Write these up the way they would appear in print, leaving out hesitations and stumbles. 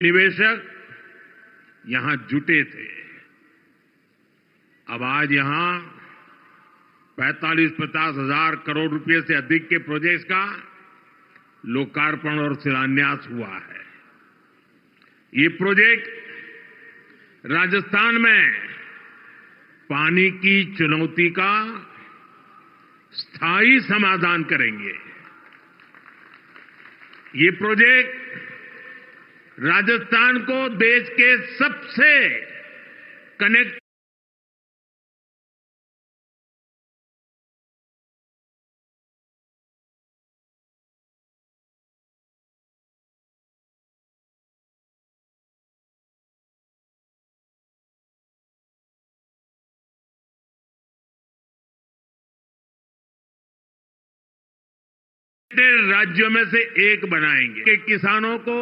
निवेशक यहां जुटे थे। अब आज यहां 45-50 हजार करोड़ रुपए से अधिक के प्रोजेक्ट्स का लोकार्पण और शिलान्यास हुआ है। ये प्रोजेक्ट राजस्थान में पानी की चुनौती का स्थायी समाधान करेंगे। ये प्रोजेक्ट राजस्थान को देश के सबसे कनेक्ट राज्यों में से एक बनाएंगे कि किसानों को,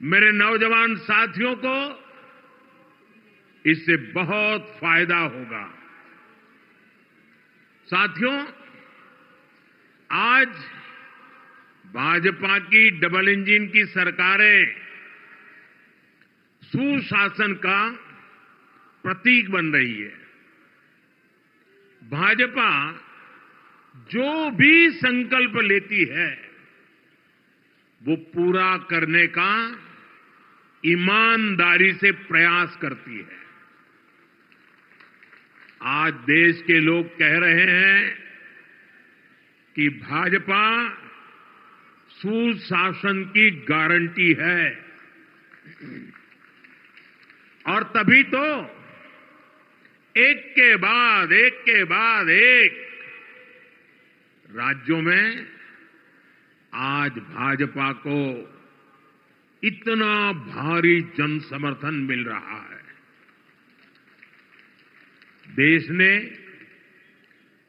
मेरे नौजवान साथियों को इससे बहुत फायदा होगा। साथियों, आज भाजपा की डबल इंजन की सरकारें सुशासन का प्रतीक बन रही है। भाजपा जो भी संकल्प लेती है वो पूरा करने का ईमानदारी से प्रयास करती है। आज देश के लोग कह रहे हैं कि भाजपा सुशासन की गारंटी है, और तभी तो एक के बाद एक राज्यों में आज भाजपा को इतना भारी जन समर्थन मिल रहा है। देश ने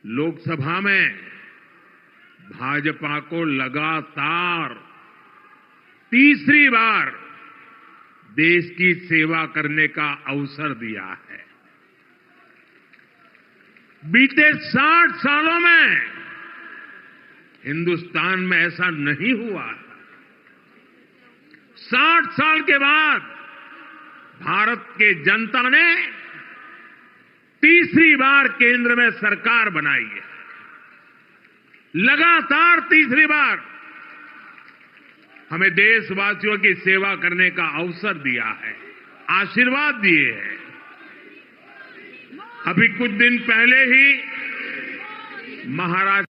लोकसभा में भाजपा को लगातार तीसरी बार देश की सेवा करने का अवसर दिया है। बीते 60 सालों में हिंदुस्तान में ऐसा नहीं हुआ। 60 साल के बाद भारत के जनता ने तीसरी बार केंद्र में सरकार बनाई है। लगातार तीसरी बार हमें देशवासियों की सेवा करने का अवसर दिया है, आशीर्वाद दिए हैं। अभी कुछ दिन पहले ही महाराष्ट्र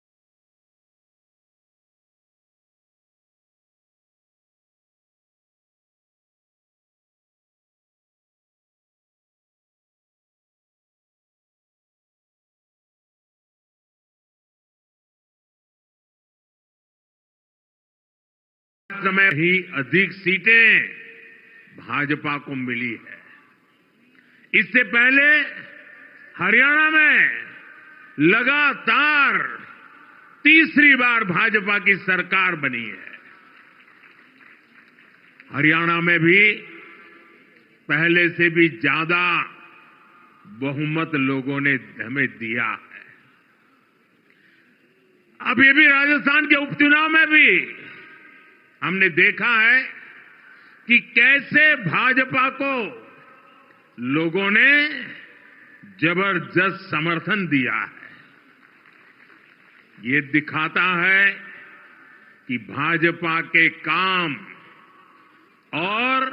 में ही अधिक सीटें भाजपा को मिली है। इससे पहले हरियाणा में लगातार तीसरी बार भाजपा की सरकार बनी है। हरियाणा में भी पहले से भी ज्यादा बहुमत लोगों ने हमें दिया है। अब ये भी राजस्थान के उपचुनाव में भी हमने देखा है कि कैसे भाजपा को लोगों ने जबरदस्त समर्थन दिया है। ये दिखाता है कि भाजपा के काम और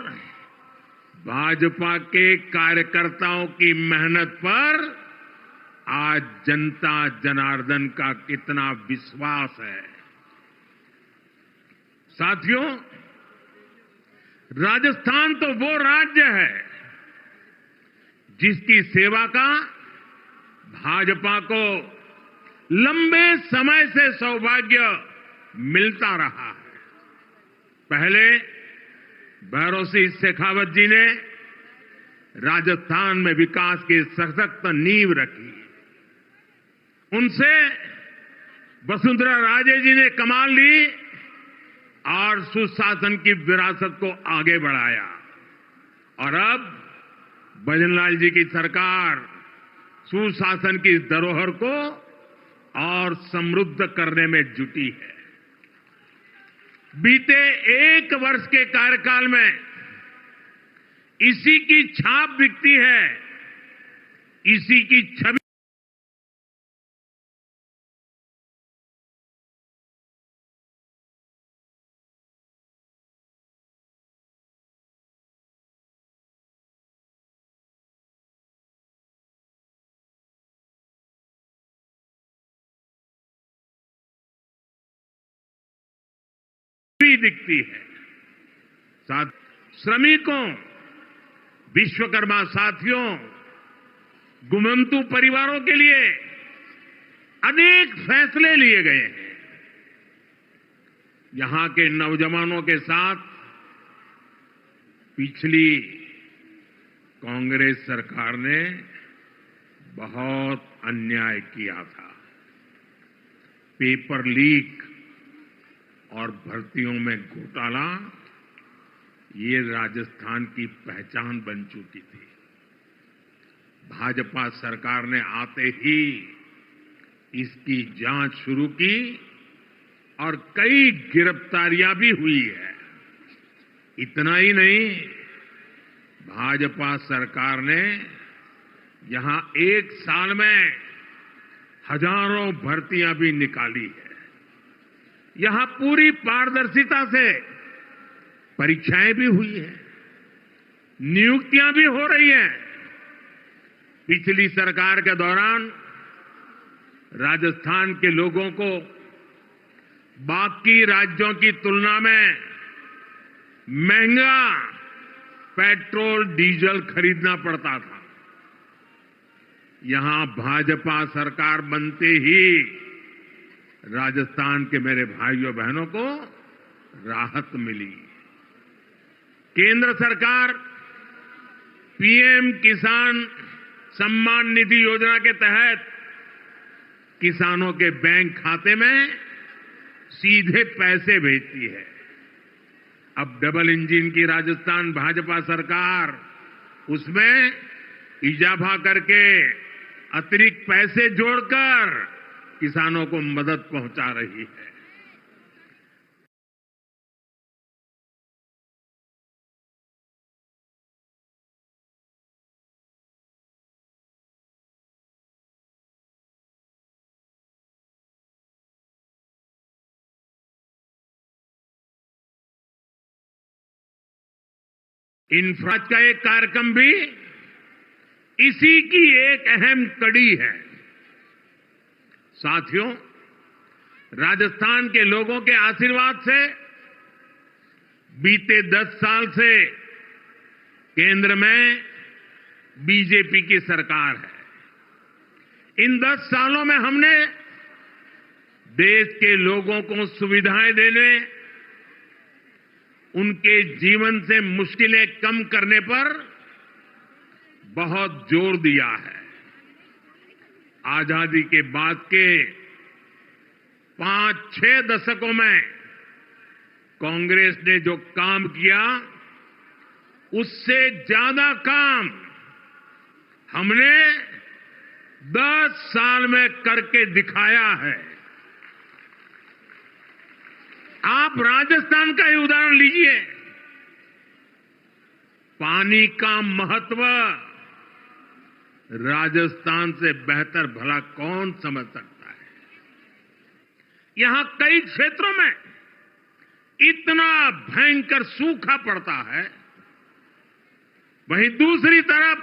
भाजपा के कार्यकर्ताओं की मेहनत पर आज जनता जनार्दन का कितना विश्वास है। साथियों, राजस्थान तो वो राज्य है जिसकी सेवा का भाजपा को लंबे समय से सौभाग्य मिलता रहा है। पहले भैरव सिंह शेखावत जी ने राजस्थान में विकास की सशक्त नींव रखी। उनसे वसुंधरा राजे जी ने कमान ली और सुशासन की विरासत को आगे बढ़ाया। और अब भजनलाल जी की सरकार सुशासन की धरोहर को और समृद्ध करने में जुटी है। बीते 1 वर्ष के कार्यकाल में इसी की छाप दिखती है, इसी की छवि दिखती है। साथ श्रमिकों, विश्वकर्मा साथियों, गुमंतु परिवारों के लिए अनेक फैसले लिए गए हैं। यहां के नौजवानों के साथ पिछली कांग्रेस सरकार ने बहुत अन्याय किया था। पेपर लीक और भर्तियों में घोटाला ये राजस्थान की पहचान बन चुकी थी। भाजपा सरकार ने आते ही इसकी जांच शुरू की और कई गिरफ्तारियां भी हुई है। इतना ही नहीं, भाजपा सरकार ने यहां 1 साल में हजारों भर्तियां भी निकाली है। यहां पूरी पारदर्शिता से परीक्षाएं भी हुई हैं, नियुक्तियां भी हो रही हैं। पिछली सरकार के दौरान राजस्थान के लोगों को बाकी राज्यों की तुलना में महंगा पेट्रोल डीजल खरीदना पड़ता था। यहां भाजपा सरकार बनते ही राजस्थान के मेरे भाइयों बहनों को राहत मिली। केंद्र सरकार पीएम किसान सम्मान निधि योजना के तहत किसानों के बैंक खाते में सीधे पैसे भेजती है। अब डबल इंजन की राजस्थान भाजपा सरकार उसमें इजाफा करके अतिरिक्त पैसे जोड़कर किसानों को मदद पहुंचा रही है। इंफ्रा का एक कार्यक्रम भी इसी की एक अहम कड़ी है। साथियों, राजस्थान के लोगों के आशीर्वाद से बीते 10 साल से केंद्र में बीजेपी की सरकार है। इन 10 सालों में हमने देश के लोगों को सुविधाएं देने, उनके जीवन से मुश्किलें कम करने पर बहुत जोर दिया है। आजादी के बाद के 5-6 दशकों में कांग्रेस ने जो काम किया, उससे ज्यादा काम हमने 10 साल में करके दिखाया है। आप राजस्थान का ही उदाहरण लीजिए। पानी का महत्व राजस्थान से बेहतर भला कौन समझ सकता है। यहां कई क्षेत्रों में इतना भयंकर सूखा पड़ता है, वहीं दूसरी तरफ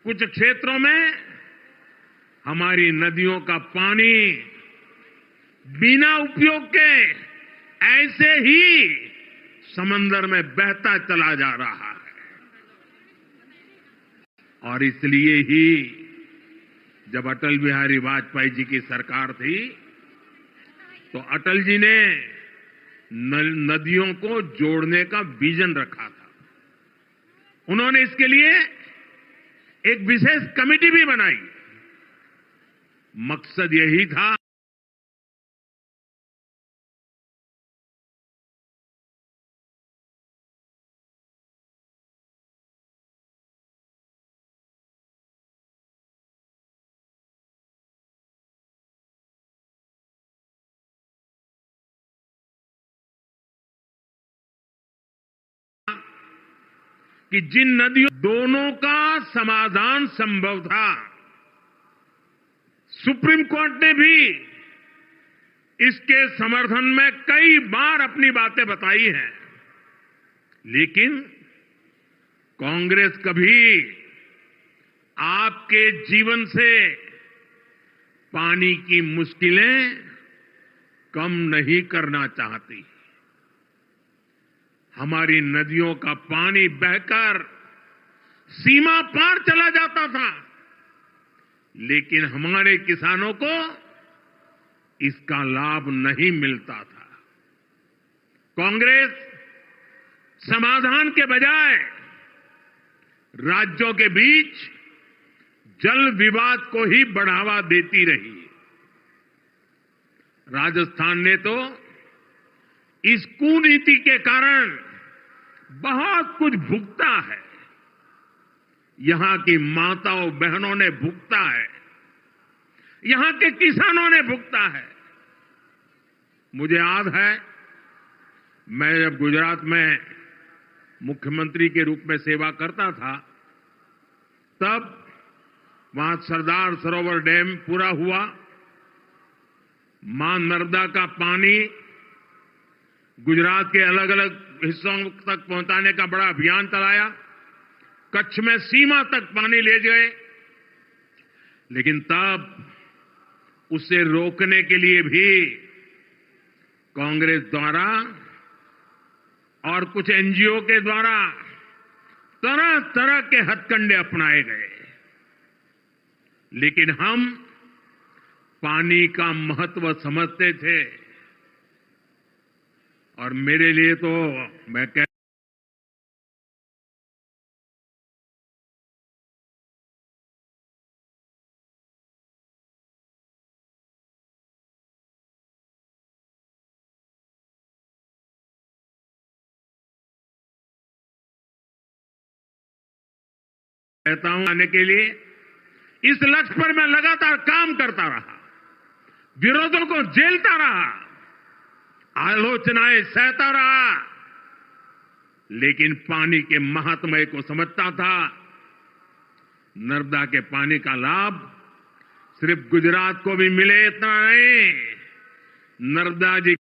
कुछ क्षेत्रों में हमारी नदियों का पानी बिना उपयोग के ऐसे ही समंदर में बहता चला जा रहा है। और इसलिए ही जब अटल बिहारी वाजपेयी जी की सरकार थी, तो अटल जी ने नदियों को जोड़ने का विजन रखा था। उन्होंने इसके लिए एक विशेष कमेटी भी बनाई। मकसद यही था कि जिन नदियों दोनों का समाधान संभव था, सुप्रीम कोर्ट ने भी इसके समर्थन में कई बार अपनी बातें बताई हैं, लेकिन कांग्रेस कभी आपके जीवन से पानी की मुश्किलें कम नहीं करना चाहती। हमारी नदियों का पानी बहकर सीमा पार चला जाता था, लेकिन हमारे किसानों को इसका लाभ नहीं मिलता था। कांग्रेस समाधान के बजाय राज्यों के बीच जल विवाद को ही बढ़ावा देती रही। राजस्थान ने तो इस कुनीति के कारण बहुत कुछ भुगता है। यहां की माताओं बहनों ने भुगता है, यहां के किसानों ने भुगता है। मुझे याद है, मैं जब गुजरात में मुख्यमंत्री के रूप में सेवा करता था, तब वहां सरदार सरोवर डैम पूरा हुआ, मां नर्मदा का पानी गुजरात के अलग अलग हिस्सों तक पहुंचाने का बड़ा अभियान चलाया, कच्छ में सीमा तक पानी ले गए। लेकिन तब उसे रोकने के लिए भी कांग्रेस द्वारा और कुछ एनजीओ के द्वारा तरह तरह के हथकंडे अपनाए गए। लेकिन हम पानी का महत्व समझते थे, और मेरे लिए तो मैं कहता हूं, आने के लिए इस लक्ष्य पर मैं लगातार काम करता रहा, विरोधों को झेलता रहा, आलोचनाएं सहता रहा, लेकिन पानी के महात्म्य को समझता था। नर्मदा के पानी का लाभ सिर्फ गुजरात को भी मिले इतना नहीं, नर्मदा जी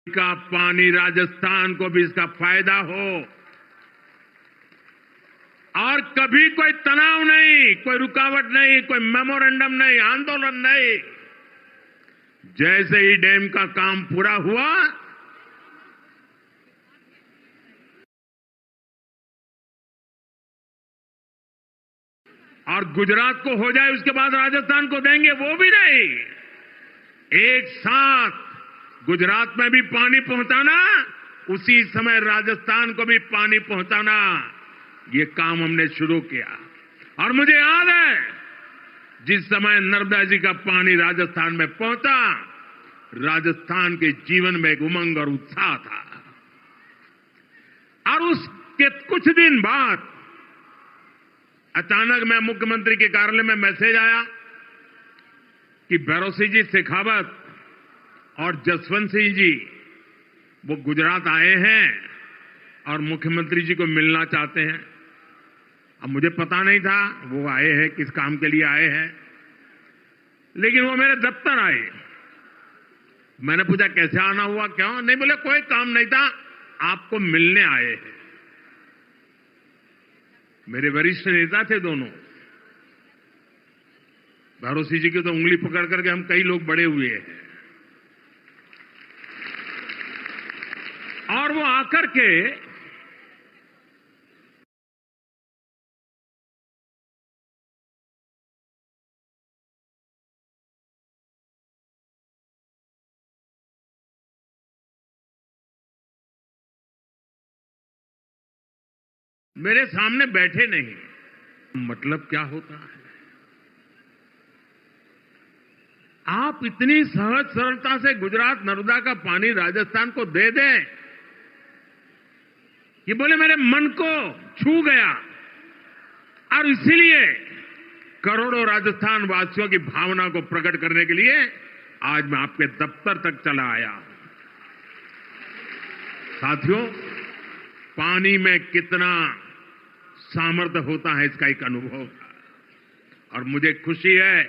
का पानी राजस्थान को भी इसका फायदा हो। और कभी कोई तनाव नहीं, कोई रुकावट नहीं, कोई मेमोरेंडम नहीं, आंदोलन नहीं। जैसे ही डैम का काम पूरा हुआ, और गुजरात को हो जाए उसके बाद राजस्थान को देंगे, वो भी नहीं। एक साथ गुजरात में भी पानी पहुंचाना, उसी समय राजस्थान को भी पानी पहुंचाना, ये काम हमने शुरू किया। और मुझे याद है, जिस समय नर्मदा जी का पानी राजस्थान में पहुंचा, राजस्थान के जीवन में एक उमंग और उत्साह था। और उसके कुछ दिन बाद अचानक मैं मुख्यमंत्री के कार्यालय में मैसेज आया कि भैरों जी शेखावत और जसवंत सिंह जी वो गुजरात आए हैं और मुख्यमंत्री जी को मिलना चाहते हैं। अब मुझे पता नहीं था वो आए हैं, किस काम के लिए आए हैं, लेकिन वो मेरे दफ्तर आए। मैंने पूछा कैसे आना हुआ, क्यों? नहीं, बोले कोई काम नहीं था, आपको मिलने आए हैं। मेरे वरिष्ठ नेता थे दोनों, भरोसी जी की तो उंगली पकड़ करके हम कई लोग बड़े हुए हैं। और वो आकर के मेरे सामने बैठे नहीं। मतलब क्या होता है? आप इतनी सहज सरलता से गुजरात नर्मदा का पानी राजस्थान को दे दें, ये बोले मेरे मन को छू गया। और इसीलिए करोड़ों राजस्थान वासियों की भावना को प्रकट करने के लिए आज मैं आपके दफ्तर तक चला आया। साथियों, पानी में कितना सामर्थ्य होता है इसका एक अनुभव था। और मुझे खुशी है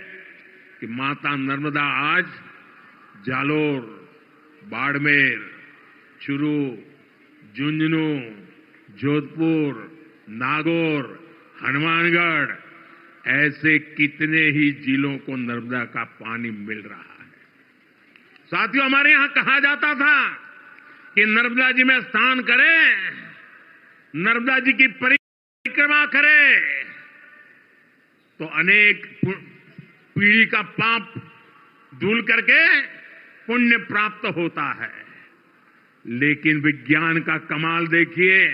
कि माता नर्मदा आज जालोर, बाड़मेर, चुरू, झुंझुनू, जोधपुर, नागौर, हनुमानगढ़ ऐसे कितने ही जिलों को नर्मदा का पानी मिल रहा है। साथियों, हमारे यहां कहा जाता था कि नर्मदा जी में स्नान करें, नर्मदा जी की परिक्रमा करें तो अनेक पीढ़ी का पाप धुल करके पुण्य प्राप्त होता है। लेकिन विज्ञान का कमाल देखिए,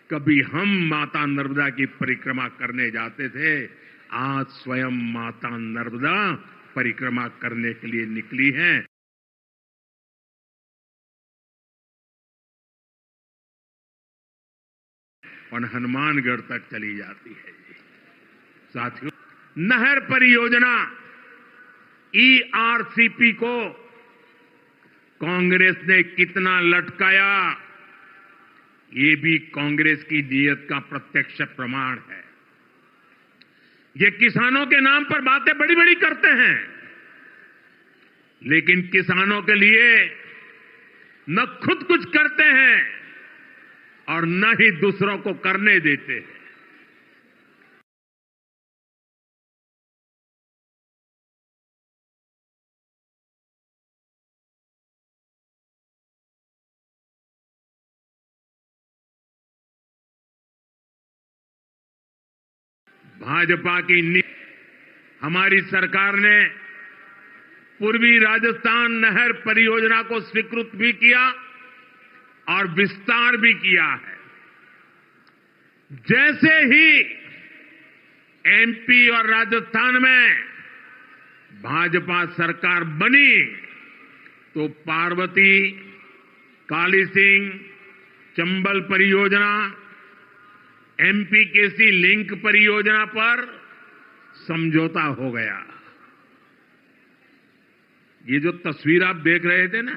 कभी हम माता नर्मदा की परिक्रमा करने जाते थे, आज स्वयं माता नर्मदा परिक्रमा करने के लिए निकली हैं। और हनुमानगढ़ तक चली जाती है। साथियों, नहर परियोजना ईआरसीपी को कांग्रेस ने कितना लटकाया, ये भी कांग्रेस की नीयत का प्रत्यक्ष प्रमाण है। ये किसानों के नाम पर बातें बड़ी बड़ी करते हैं, लेकिन किसानों के लिए न खुद कुछ करते हैं और न ही दूसरों को करने देते हैं। भाजपा की हमारी सरकार ने पूर्वी राजस्थान नहर परियोजना को स्वीकृत भी किया और विस्तार भी किया है। जैसे ही एमपी और राजस्थान में भाजपा सरकार बनी तो पार्वती, काली सिंह, चंबल परियोजना, एमपीकेसी लिंक परियोजना पर समझौता हो गया। ये जो तस्वीर आप देख रहे थे ना,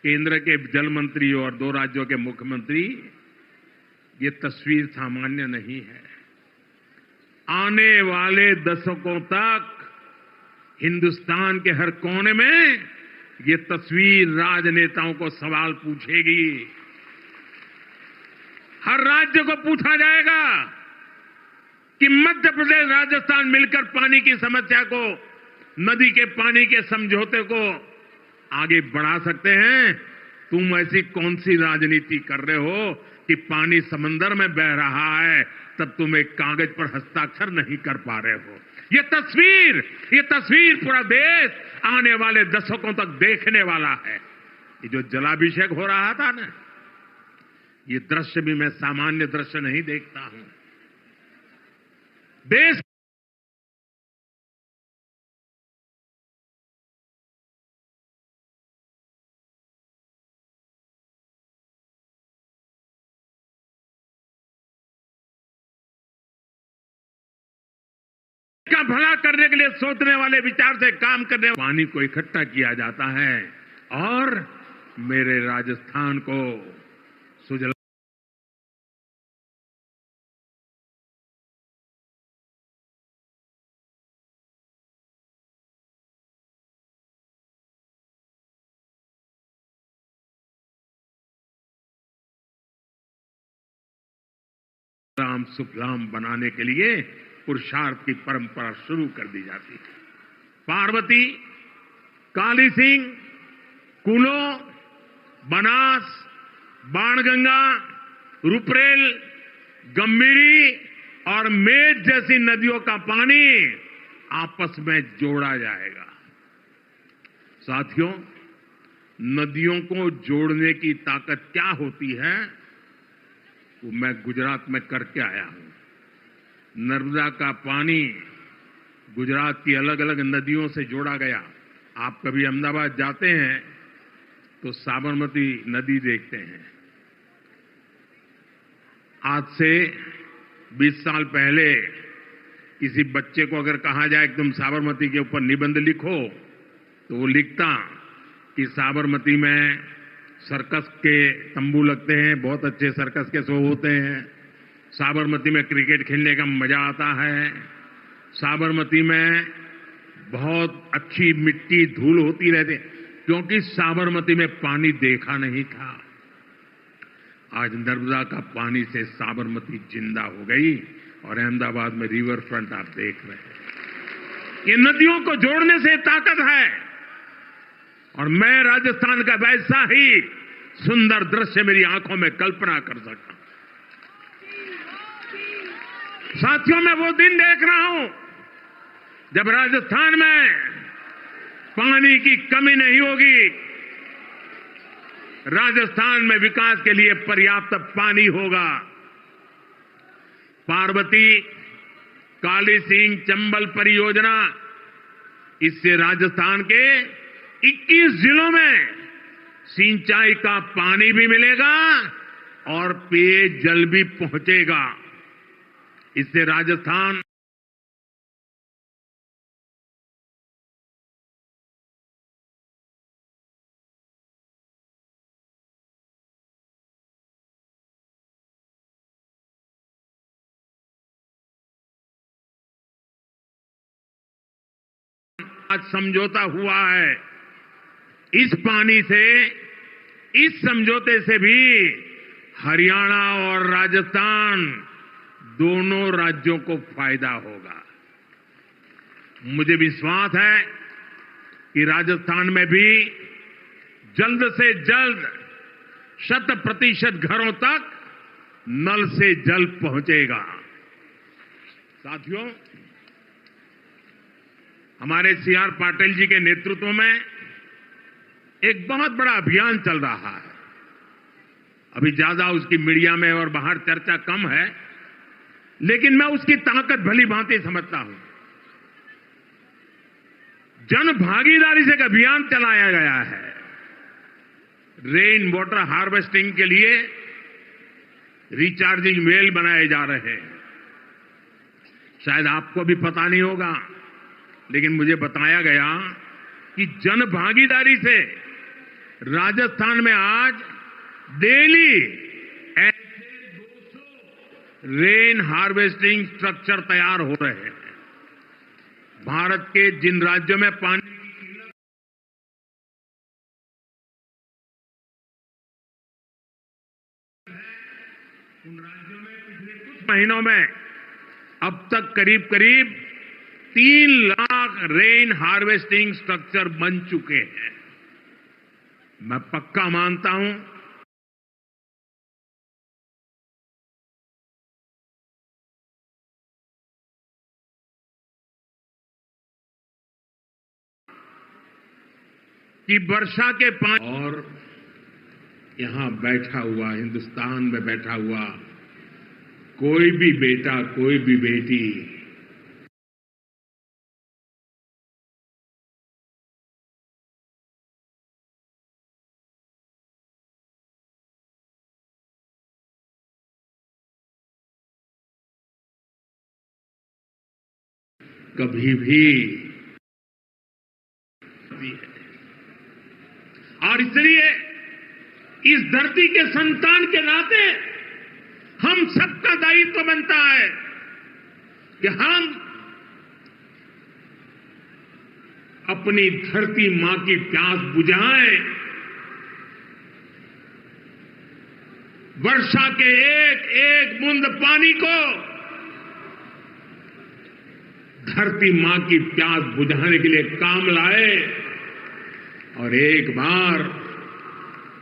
केंद्र के जल मंत्री और 2 राज्यों के मुख्यमंत्री, ये तस्वीर सामान्य नहीं है। आने वाले दशकों तक हिंदुस्तान के हर कोने में ये तस्वीर राजनेताओं को सवाल पूछेगी। हर राज्य को पूछा जाएगा कि मध्य प्रदेश, राजस्थान मिलकर पानी की समस्या को, नदी के पानी के समझौते को आगे बढ़ा सकते हैं। तुम ऐसी कौन सी राजनीति कर रहे हो कि पानी समंदर में बह रहा है, तब तुम एक कागज पर हस्ताक्षर नहीं कर पा रहे हो। ये तस्वीर पूरा देश आने वाले दशकों तक देखने वाला है। ये जो जलाभिषेक हो रहा था ना, ये दृश्य भी मैं सामान्य दृश्य नहीं देखता हूं। देश का भला करने के लिए सोचने वाले, विचार से काम करने वाले पानी को इकट्ठा किया जाता है और मेरे राजस्थान को सुजला राम सुखलाम बनाने के लिए पुरुषार्थ की परंपरा शुरू कर दी जाती है। पार्वती, काली सिंह, कुलो, बनास, बाणगंगा, रुपरेल, गंभीरी और मेज जैसी नदियों का पानी आपस में जोड़ा जाएगा। साथियों, नदियों को जोड़ने की ताकत क्या होती है, वो मैं गुजरात में करके आया हूं। नर्मदा का पानी गुजरात की अलग अलग नदियों से जोड़ा गया। आप कभी अहमदाबाद जाते हैं तो साबरमती नदी देखते हैं। आज से 20 साल पहले किसी बच्चे को अगर कहा जाए कि तुम साबरमती के ऊपर निबंध लिखो, तो वो लिखता कि साबरमती में सर्कस के तंबू लगते हैं, बहुत अच्छे सर्कस के शो होते हैं। साबरमती में क्रिकेट खेलने का मजा आता है। साबरमती में बहुत अच्छी मिट्टी धूल होती रहती, क्योंकि साबरमती में पानी देखा नहीं था। आज नर्मदा का पानी से साबरमती जिंदा हो गई और अहमदाबाद में रिवर फ्रंट आप देख रहे हैं। ये नदियों को जोड़ने से ताकत है। और मैं राजस्थान का वैसा ही सुंदर दृश्य मेरी आंखों में कल्पना कर सकता हूं। साथियों, मैं वो दिन देख रहा हूं जब राजस्थान में पानी की कमी नहीं होगी। राजस्थान में विकास के लिए पर्याप्त पानी होगा। पार्वती, काली सिंह, चंबल परियोजना, इससे राजस्थान के 21 जिलों में सिंचाई का पानी भी मिलेगा और पेयजल भी पहुंचेगा। इससे राजस्थान आज समझौता हुआ है। इस पानी से, इस समझौते से भी हरियाणा और राजस्थान दोनों राज्यों को फायदा होगा। मुझे विश्वास है कि राजस्थान में भी जल्द से जल्द 100% घरों तक नल से जल पहुंचेगा। साथियों, हमारे सीआर पाटिल जी के नेतृत्व में एक बहुत बड़ा अभियान चल रहा है। अभी ज्यादा उसकी मीडिया में और बाहर चर्चा कम है, लेकिन मैं उसकी ताकत भली भांति समझता हूं। जन भागीदारी से एक अभियान चलाया गया है। रेन वाटर हार्वेस्टिंग के लिए रिचार्जिंग वेल बनाए जा रहे हैं। शायद आपको भी पता नहीं होगा, लेकिन मुझे बताया गया कि जन भागीदारी से राजस्थान में आज डेली ऐसे 200 रेन हार्वेस्टिंग स्ट्रक्चर तैयार हो रहे हैं। भारत के जिन राज्यों में पानी उन राज्यों में पिछले कुछ महीनों में अब तक करीब करीब 3 लाख रेन हार्वेस्टिंग स्ट्रक्चर बन चुके हैं। मैं पक्का मानता हूं कि वर्षा के पानी, और यहां बैठा हुआ, हिंदुस्तान में बैठा हुआ कोई भी बेटा, कोई भी बेटी कभी भी, और इसलिए इस धरती के संतान के नाते हम सबका दायित्व बनता है कि हम अपनी धरती मां की प्यास बुझाएं। वर्षा के एक एक बूंद पानी को धरती मां की प्यास बुझाने के लिए काम लाए, और एक बार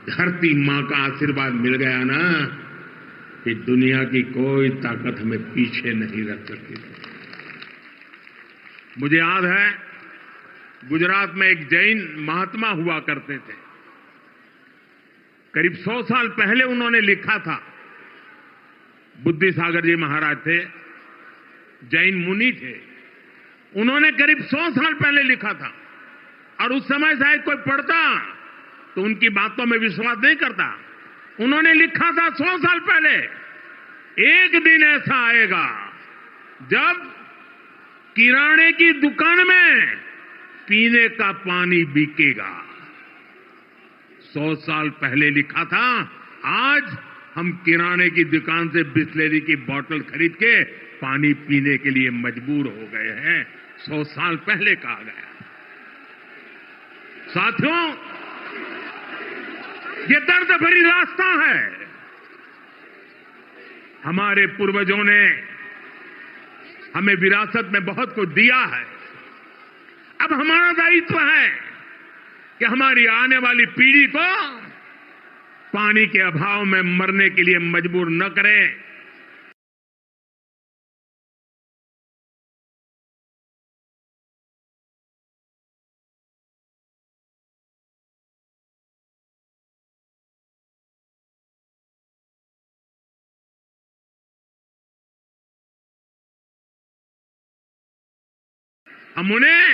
धरती मां का आशीर्वाद मिल गया ना, कि दुनिया की कोई ताकत हमें पीछे नहीं रख सकती। मुझे याद है, गुजरात में एक जैन महात्मा हुआ करते थे। करीब 100 साल पहले उन्होंने लिखा था। बुद्धि सागर जी महाराज थे, जैन मुनि थे। उन्होंने करीब 100 साल पहले लिखा था, और उस समय शायद कोई पढ़ता तो उनकी बातों में विश्वास नहीं करता। उन्होंने लिखा था 100 साल पहले, एक दिन ऐसा आएगा जब किराने की दुकान में पीने का पानी बिकेगा। 100 साल पहले लिखा था, आज हम किराने की दुकान से बिस्लेरी की बोतल खरीद के पानी पीने के लिए मजबूर हो गए हैं। 100 साल पहले कहा गया। साथियों, ये दर्द भरी रास्ता है। हमारे पूर्वजों ने हमें विरासत में बहुत कुछ दिया है। अब हमारा दायित्व है कि हमारी आने वाली पीढ़ी को पानी के अभाव में मरने के लिए मजबूर न करें। हम उन्हें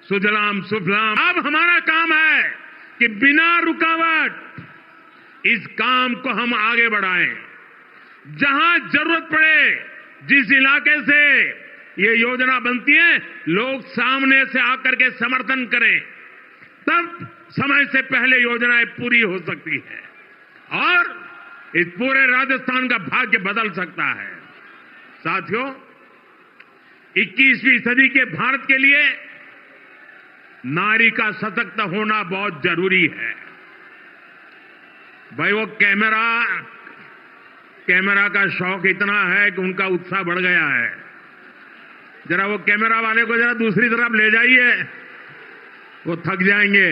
सुजलाम सुफलाम। अब हमारा काम है कि बिना रुकावट इस काम को हम आगे बढ़ाएं। जहां जरूरत पड़े, जिस इलाके से ये योजना बनती है, लोग सामने से आकर के समर्थन करें, तब समय से पहले योजनाएं पूरी हो सकती है और इस पूरे राजस्थान का भाग्य बदल सकता है। साथियों, 21वीं सदी के भारत के लिए नारी का सशक्त होना बहुत जरूरी है। भाई, वो कैमरा का शौक इतना है कि उनका उत्साह बढ़ गया है। जरा वो कैमरा वाले को जरा दूसरी तरफ ले जाइए, वो थक जाएंगे।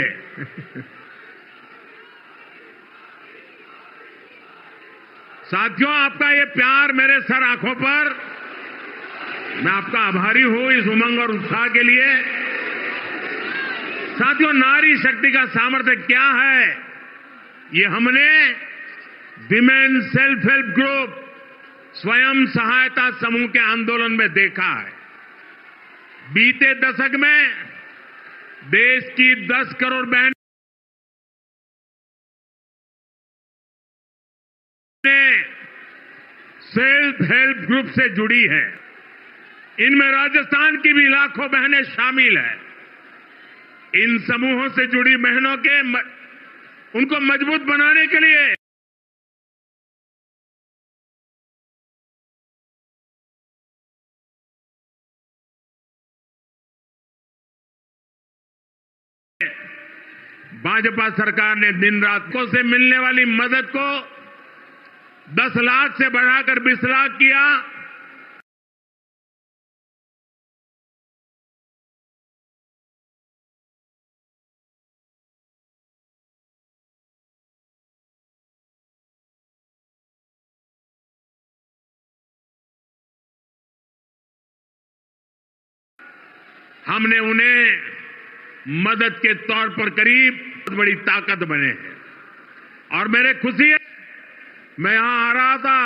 साथियों, आपका ये प्यार मेरे सर आंखों पर, मैं आपका आभारी हूं इस उमंग और उत्साह के लिए। साथियों, नारी शक्ति का सामर्थ्य क्या है, ये हमने विमेन सेल्फ हेल्प ग्रुप, स्वयं सहायता समूह के आंदोलन में देखा है। बीते दशक में देश की 10 करोड़ बहनें सेल्फ हेल्प ग्रुप से जुड़ी है। इनमें राजस्थान की भी लाखों बहनें शामिल हैं। इन समूहों से जुड़ी बहनों के उनको मजबूत बनाने के लिए भाजपा सरकार ने दिन रात को से मिलने वाली मदद को 10 लाख से बढ़ाकर 20 लाख किया। हमने उन्हें मदद के तौर पर करीब बहुत बड़ी ताकत बने हैं और मेरे खुशी है, मैं यहां आ रहा था।